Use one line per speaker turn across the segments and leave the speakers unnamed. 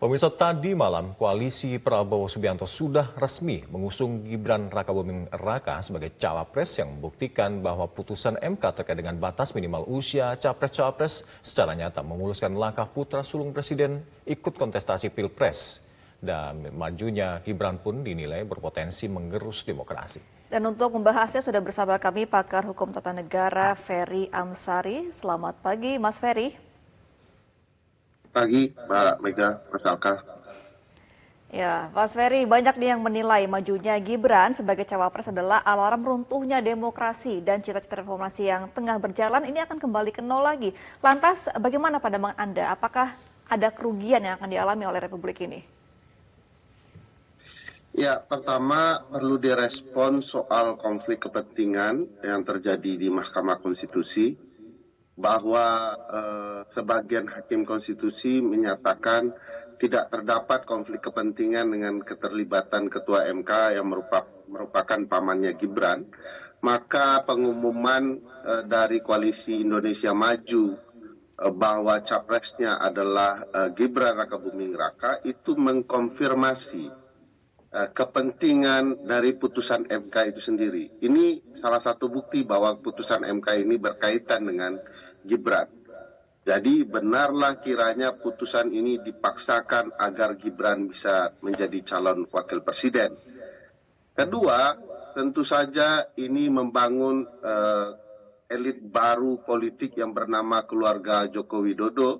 Pemirsa, tadi malam koalisi Prabowo Subianto sudah resmi mengusung Gibran Rakabuming Raka sebagai cawapres yang membuktikan bahwa putusan MK terkait dengan batas minimal usia capres-cawapres secara nyata memuluskan langkah putra sulung presiden ikut kontestasi Pilpres. Dan majunya Gibran pun dinilai berpotensi menggerus demokrasi.
Dan untuk membahasnya sudah bersama kami pakar hukum tata negara Ferry Amsari. Selamat pagi Mas Ferry.
Pagi, Mbak Mega, Mas Alka.
Ya, Mas Ferry, banyak nih yang menilai majunya Gibran sebagai cawapres adalah alarm runtuhnya demokrasi dan cita-cita reformasi yang tengah berjalan ini akan kembali ke nol lagi. Lantas, bagaimana pandangan Anda? Apakah ada kerugian yang akan dialami oleh Republik ini?
Ya, pertama perlu direspon soal konflik kepentingan yang terjadi di Mahkamah Konstitusi, bahwa sebagian hakim konstitusi menyatakan tidak terdapat konflik kepentingan dengan keterlibatan Ketua MK yang merupakan pamannya Gibran, maka pengumuman dari Koalisi Indonesia Maju bahwa capresnya adalah Gibran Rakabuming Raka itu mengkonfirmasi kepentingan dari putusan MK itu sendiri. Ini salah satu bukti bahwa putusan MK ini berkaitan dengan Gibran. Jadi benarlah kiranya putusan ini dipaksakan agar Gibran bisa menjadi calon wakil presiden. Kedua, tentu saja ini membangun elit baru politik yang bernama keluarga Joko Widodo.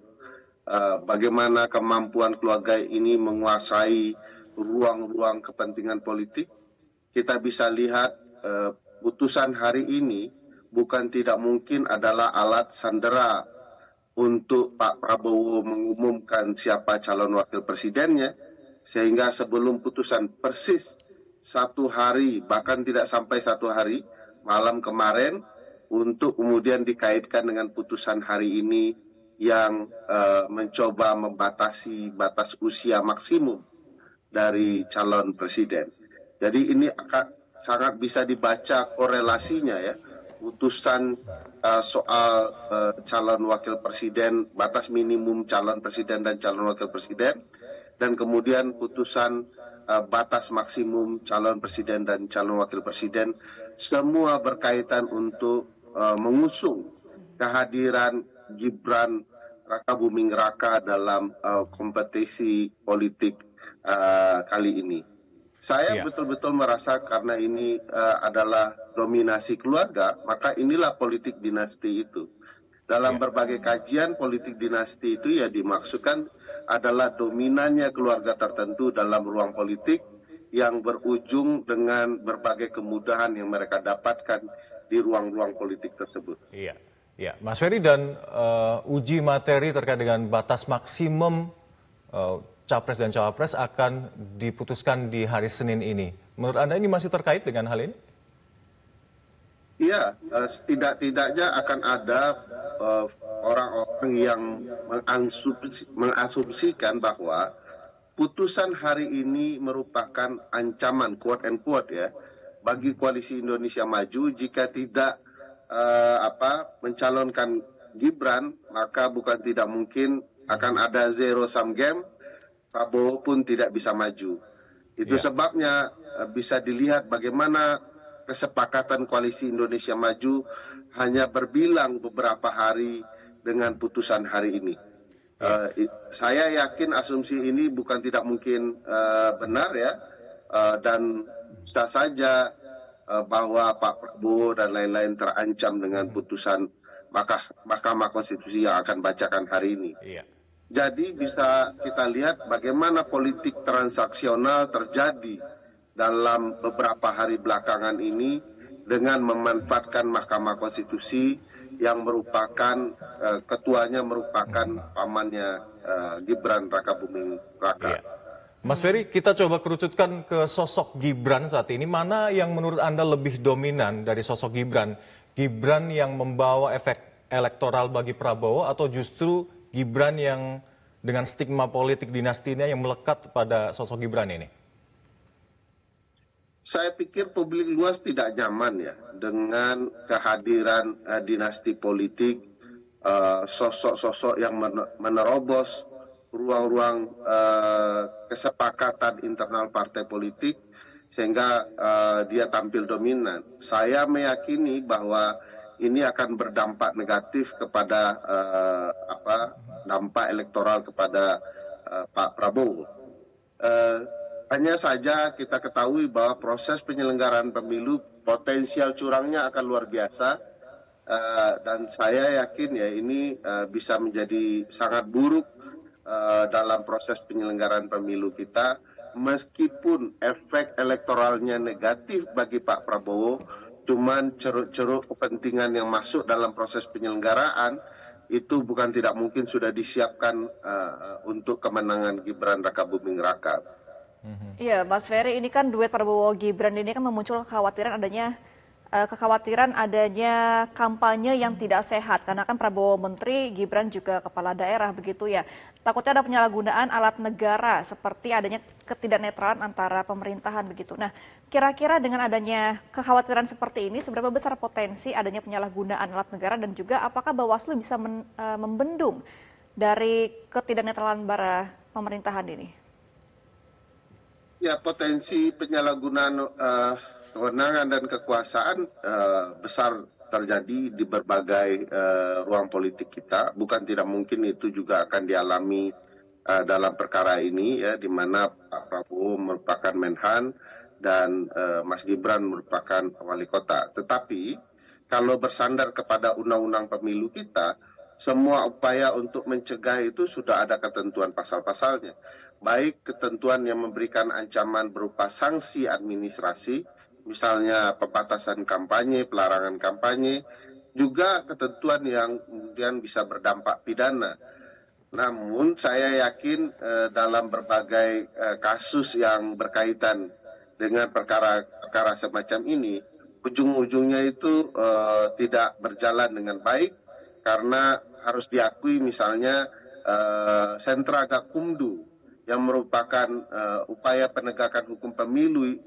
Bagaimana kemampuan keluarga ini menguasai ruang-ruang kepentingan politik. Kita bisa lihat putusan hari ini bukan tidak mungkin adalah alat sandera untuk Pak Prabowo mengumumkan siapa calon wakil presidennya, sehingga sebelum putusan persis satu hari, bahkan tidak sampai satu hari, malam kemarin, untuk kemudian dikaitkan dengan putusan hari ini yang mencoba membatasi batas usia maksimum dari calon presiden. Jadi ini akan sangat bisa dibaca korelasinya ya, putusan soal calon wakil presiden, batas minimum calon presiden dan calon wakil presiden, dan kemudian putusan batas maksimum calon presiden dan calon wakil presiden, semua berkaitan untuk mengusung kehadiran Gibran Rakabuming Raka dalam kompetisi politik kali ini. Saya betul-betul merasa karena ini adalah dominasi keluarga, maka inilah politik dinasti itu. Dalam berbagai kajian politik dinasti itu ya dimaksudkan adalah dominannya keluarga tertentu dalam ruang politik yang berujung dengan berbagai kemudahan yang mereka dapatkan di ruang-ruang politik tersebut.
Iya, ya, Mas Ferry, dan uji materi terkait dengan batas maksimum Capres dan Cawapres akan diputuskan di hari Senin ini. Menurut Anda ini masih terkait dengan hal ini?
Iya, setidak-tidaknya akan ada orang-orang yang mengasumsikan bahwa putusan hari ini merupakan ancaman, quote and quote ya, bagi Koalisi Indonesia Maju jika tidak mencalonkan Gibran, maka bukan tidak mungkin akan ada zero sum game. Prabowo pun tidak bisa maju. Itu sebabnya bisa dilihat bagaimana kesepakatan Koalisi Indonesia Maju hanya berbilang beberapa hari dengan putusan hari ini. Saya yakin asumsi ini bukan tidak mungkin benar ya, dan bisa saja bahwa Pak Prabowo dan lain-lain terancam dengan putusan Mahkamah Konstitusi yang akan bacakan hari ini. Jadi bisa kita lihat bagaimana politik transaksional terjadi dalam beberapa hari belakangan ini dengan memanfaatkan Mahkamah Konstitusi yang merupakan ketuanya merupakan pamannya Gibran Rakabuming Raka.
Mas Ferry, kita coba kerucutkan ke sosok Gibran saat ini. Mana yang menurut Anda lebih dominan dari sosok Gibran? Gibran yang membawa efek elektoral bagi Prabowo atau justru Gibran yang dengan stigma politik dinastinya yang melekat pada sosok Gibran ini?
Saya pikir publik luas tidak nyaman ya dengan kehadiran dinasti politik, sosok-sosok yang menerobos ruang-ruang kesepakatan internal partai politik sehingga dia tampil dominan. Saya meyakini bahwa ini akan berdampak negatif kepada dampak elektoral kepada Pak Prabowo. Hanya saja kita ketahui bahwa proses penyelenggaraan pemilu potensial curangnya akan luar biasa, dan saya yakin ya ini bisa menjadi sangat buruk dalam proses penyelenggaraan pemilu kita, meskipun efek elektoralnya negatif bagi Pak Prabowo, cuman ceruk-ceruk kepentingan yang masuk dalam proses penyelenggaraan itu bukan tidak mungkin sudah disiapkan untuk kemenangan Gibran Rakabuming Raka.
Iya, Mas Ferry, ini kan duet Prabowo Gibran ini kan memunculkan kekhawatiran adanya kampanye yang tidak sehat karena kan Prabowo menteri, Gibran juga kepala daerah begitu ya. Takutnya ada penyalahgunaan alat negara seperti adanya ketidaknetralan antara pemerintahan begitu. Nah, kira-kira dengan adanya kekhawatiran seperti ini seberapa besar potensi adanya penyalahgunaan alat negara dan juga apakah Bawaslu bisa membendung dari ketidaknetralan bara pemerintahan ini?
Ya, potensi penyalahgunaan kewenangan dan kekuasaan besar terjadi di berbagai ruang politik kita. Bukan tidak mungkin itu juga akan dialami dalam perkara ini, ya, di mana Pak Prabowo merupakan Menhan dan Mas Gibran merupakan wali kota. Tetapi kalau bersandar kepada undang-undang pemilu kita, semua upaya untuk mencegah itu sudah ada ketentuan pasal-pasalnya. Baik ketentuan yang memberikan ancaman berupa sanksi administrasi, misalnya pembatasan kampanye, pelarangan kampanye, juga ketentuan yang kemudian bisa berdampak pidana. Namun saya yakin dalam berbagai kasus yang berkaitan dengan perkara-perkara semacam ini, ujung-ujungnya itu tidak berjalan dengan baik, karena harus diakui misalnya sentra Gakumdu yang merupakan upaya penegakan hukum pemilu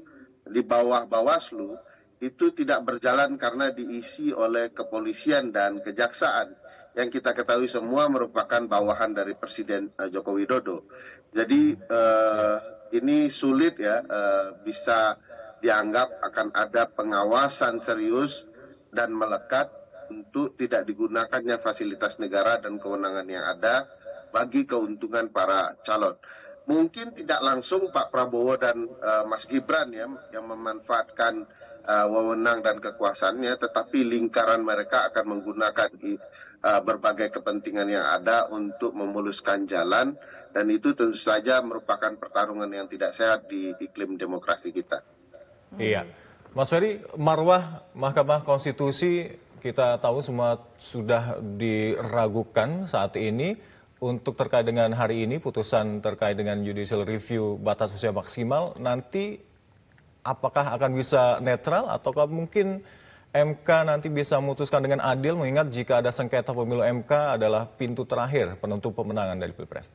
di bawah Bawaslu itu tidak berjalan karena diisi oleh kepolisian dan kejaksaan yang kita ketahui semua merupakan bawahan dari Presiden Joko Widodo. Jadi ini sulit ya bisa dianggap akan ada pengawasan serius dan melekat untuk tidak digunakannya fasilitas negara dan kewenangan yang ada bagi keuntungan para calon. Mungkin tidak langsung Pak Prabowo dan Mas Gibran ya yang memanfaatkan wewenang dan kekuasaannya, tetapi lingkaran mereka akan menggunakan berbagai kepentingan yang ada untuk memuluskan jalan, dan itu tentu saja merupakan pertarungan yang tidak sehat di iklim demokrasi kita.
Iya, Mas Ferry, marwah Mahkamah Konstitusi kita tahu semua sudah diragukan saat ini. Untuk terkait dengan hari ini, putusan terkait dengan judicial review batas usia maksimal, nanti apakah akan bisa netral ataukah mungkin MK nanti bisa memutuskan dengan adil, mengingat jika ada sengketa pemilu MK adalah pintu terakhir penentu pemenangan dari Pilpres?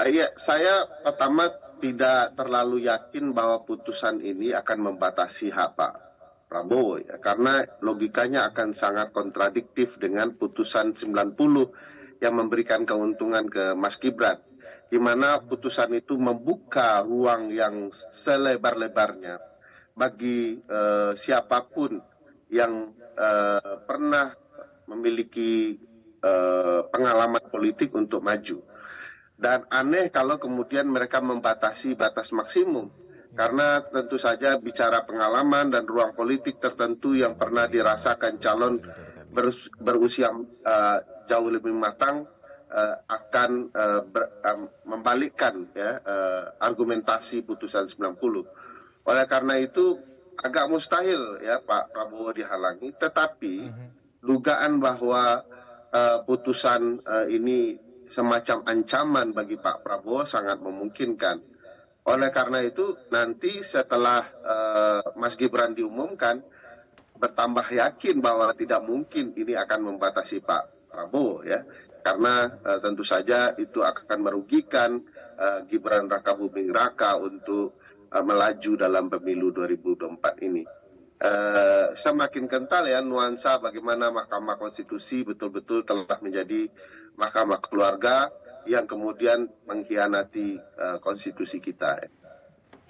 Ya, saya pertama tidak terlalu yakin bahwa putusan ini akan membatasi hak Pak Prabowo, ya, karena logikanya akan sangat kontradiktif dengan putusan 90 yang memberikan keuntungan ke Mas Gibran, di mana putusan itu membuka ruang yang selebar-lebarnya bagi siapapun yang pernah memiliki pengalaman politik untuk maju. Dan aneh kalau kemudian mereka membatasi batas maksimum. Karena tentu saja bicara pengalaman dan ruang politik tertentu yang pernah dirasakan calon berusia jauh lebih matang akan membalikkan ya, argumentasi putusan 90. Oleh karena itu agak mustahil ya Pak Prabowo dihalangi, tetapi dugaan bahwa putusan ini semacam ancaman bagi Pak Prabowo sangat memungkinkan. Oleh karena itu nanti setelah Mas Gibran diumumkan, bertambah yakin bahwa tidak mungkin ini akan membatasi Pak Prabowo ya, karena tentu saja itu akan merugikan Gibran Rakabuming Raka untuk melaju dalam pemilu 2024 ini. Semakin kental ya nuansa bagaimana Mahkamah Konstitusi betul-betul telah menjadi Mahkamah Keluarga yang kemudian mengkhianati konstitusi kita.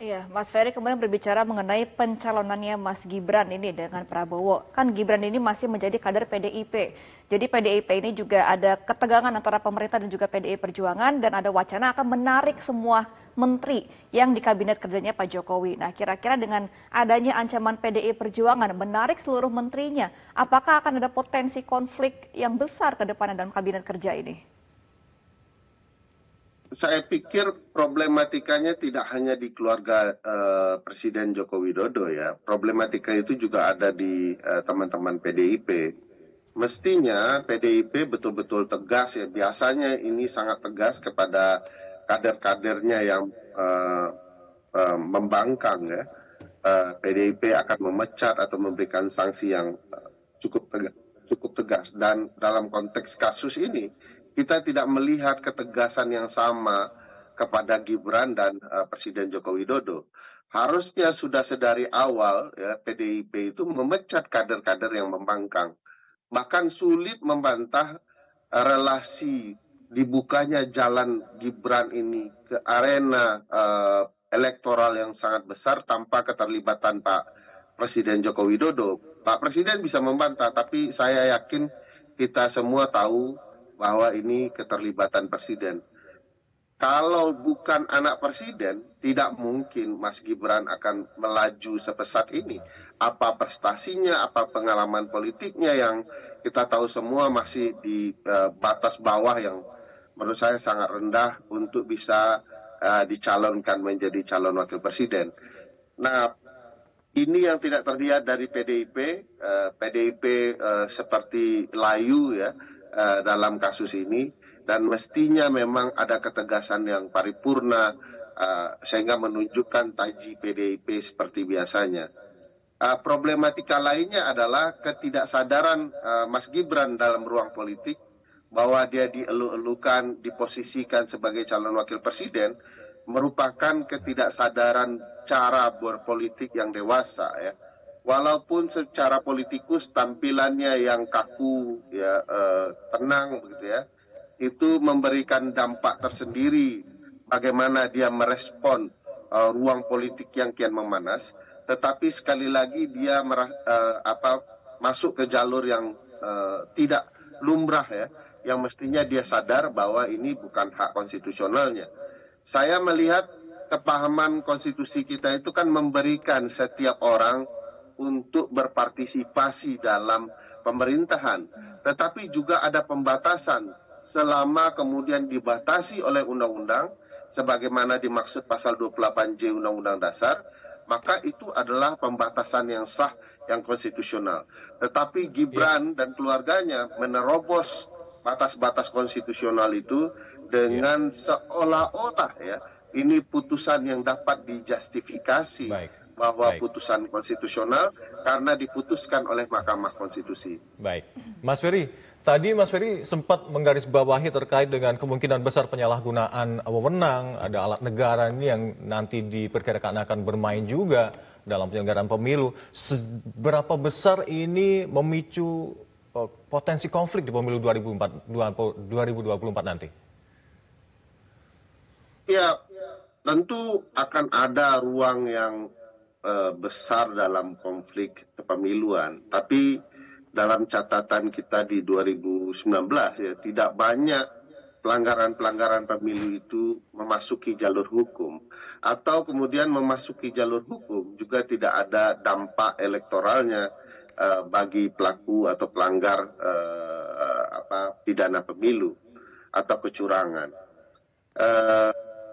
Iya, Mas Ferry kemudian berbicara mengenai pencalonannya Mas Gibran ini dengan Prabowo. Kan Gibran ini masih menjadi kader PDIP. Jadi PDIP ini juga ada ketegangan antara pemerintah dan juga PDI Perjuangan dan ada wacana akan menarik semua menteri yang di kabinet kerjanya Pak Jokowi. Nah, kira-kira dengan adanya ancaman PDI Perjuangan menarik seluruh menterinya, apakah akan ada potensi konflik yang besar ke depan dalam kabinet kerja ini?
Saya pikir problematikanya tidak hanya di keluarga Presiden Joko Widodo ya. Problematika itu juga ada di teman-teman PDIP. Mestinya PDIP betul-betul tegas ya. Biasanya ini sangat tegas kepada kader-kadernya yang membangkang ya. PDIP akan memecat atau memberikan sanksi yang cukup tegas. Dan dalam konteks kasus ini, kita tidak melihat ketegasan yang sama kepada Gibran dan Presiden Joko Widodo. Harusnya sudah sedari awal ya, PDIP itu memecat kader-kader yang membangkang. Bahkan sulit membantah relasi dibukanya jalan Gibran ini ke arena elektoral yang sangat besar tanpa keterlibatan Pak Presiden Joko Widodo. Pak Presiden bisa membantah, tapi saya yakin kita semua tahu bahwa ini keterlibatan Presiden. Kalau bukan anak Presiden, tidak mungkin Mas Gibran akan melaju sepesat ini. Apa prestasinya, apa pengalaman politiknya yang kita tahu semua masih di batas bawah yang menurut saya sangat rendah untuk bisa dicalonkan menjadi calon wakil presiden. Nah, ini yang tidak terlihat dari PDIP. PDIP seperti layu ya dalam kasus ini, dan mestinya memang ada ketegasan yang paripurna sehingga menunjukkan taji PDIP seperti biasanya. Problematika lainnya adalah ketidaksadaran Mas Gibran dalam ruang politik bahwa dia dielu-elukan, diposisikan sebagai calon wakil presiden merupakan ketidaksadaran cara berpolitik yang dewasa ya. Walaupun secara politikus tampilannya yang kaku ya tenang begitu ya, itu memberikan dampak tersendiri bagaimana dia merespon ruang politik yang kian memanas. Tetapi sekali lagi dia masuk ke jalur yang tidak lumrah ya, yang mestinya dia sadar bahwa ini bukan hak konstitusionalnya. Saya melihat kepahaman konstitusi kita itu kan memberikan setiap orang untuk berpartisipasi dalam pemerintahan. Tetapi juga ada pembatasan selama kemudian dibatasi oleh undang-undang sebagaimana dimaksud pasal 28J Undang-Undang Dasar, maka itu adalah pembatasan yang sah, yang konstitusional. Tetapi Gibran dan keluarganya menerobos batas-batas konstitusional itu dengan seolah-olah ya ini putusan yang dapat dijustifikasi bahwa putusan konstitusional karena diputuskan oleh Mahkamah Konstitusi.
Baik, Mas Ferry, tadi Mas Ferry sempat menggarisbawahi terkait dengan kemungkinan besar penyalahgunaan wewenang, ada alat negara ini yang nanti diperkirakan akan bermain juga dalam penyelenggaraan pemilu. Seberapa besar ini memicu potensi konflik di pemilu 2024 nanti?
Ya, tentu akan ada ruang yang besar dalam konflik kepemiluan. Tapi dalam catatan kita di 2019 ya tidak banyak pelanggaran-pelanggaran pemilu itu memasuki jalur hukum, atau kemudian memasuki jalur hukum juga tidak ada dampak elektoralnya bagi pelaku atau pelanggar pidana pemilu atau kecurangan.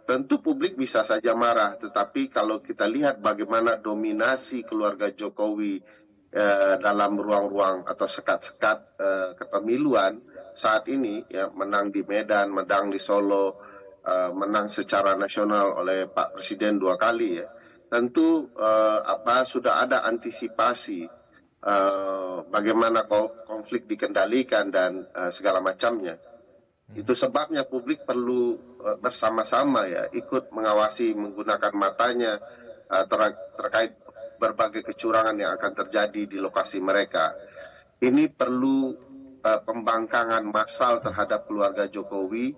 Tentu publik bisa saja marah, tetapi kalau kita lihat bagaimana dominasi keluarga Jokowi dalam ruang-ruang atau sekat-sekat kepemiluan saat ini, ya menang di Medan, menang di Solo, menang secara nasional oleh Pak Presiden 2 kali ya, tentu sudah ada antisipasi bagaimana konflik dikendalikan dan segala macamnya. Itu sebabnya publik perlu bersama-sama ya ikut mengawasi, menggunakan matanya terkait berbagai kecurangan yang akan terjadi di lokasi mereka. Ini perlu pembangkangan massal terhadap keluarga Jokowi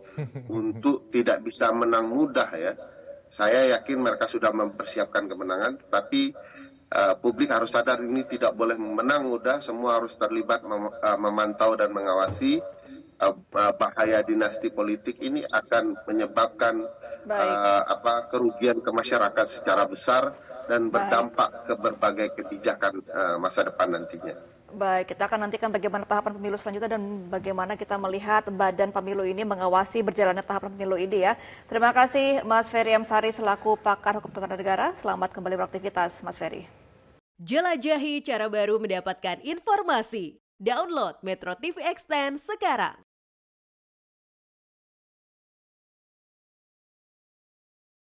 untuk tidak bisa menang mudah ya. Saya yakin mereka sudah mempersiapkan kemenangan, tapi publik harus sadar ini tidak boleh menang mudah, semua harus terlibat memantau dan mengawasi. Bahaya dinasti politik ini akan menyebabkan kerugian ke masyarakat secara besar dan berdampak ke berbagai kebijakan masa depan nantinya.
Baik, kita akan nantikan bagaimana tahapan pemilu selanjutnya dan bagaimana kita melihat badan pemilu ini mengawasi berjalannya tahapan pemilu ini ya. Terima kasih Mas Ferry Amsari selaku pakar hukum tata negara. Selamat kembali beraktivitas Mas Ferry.
Jelajahi cara baru mendapatkan informasi. Download Metro TV Extend sekarang.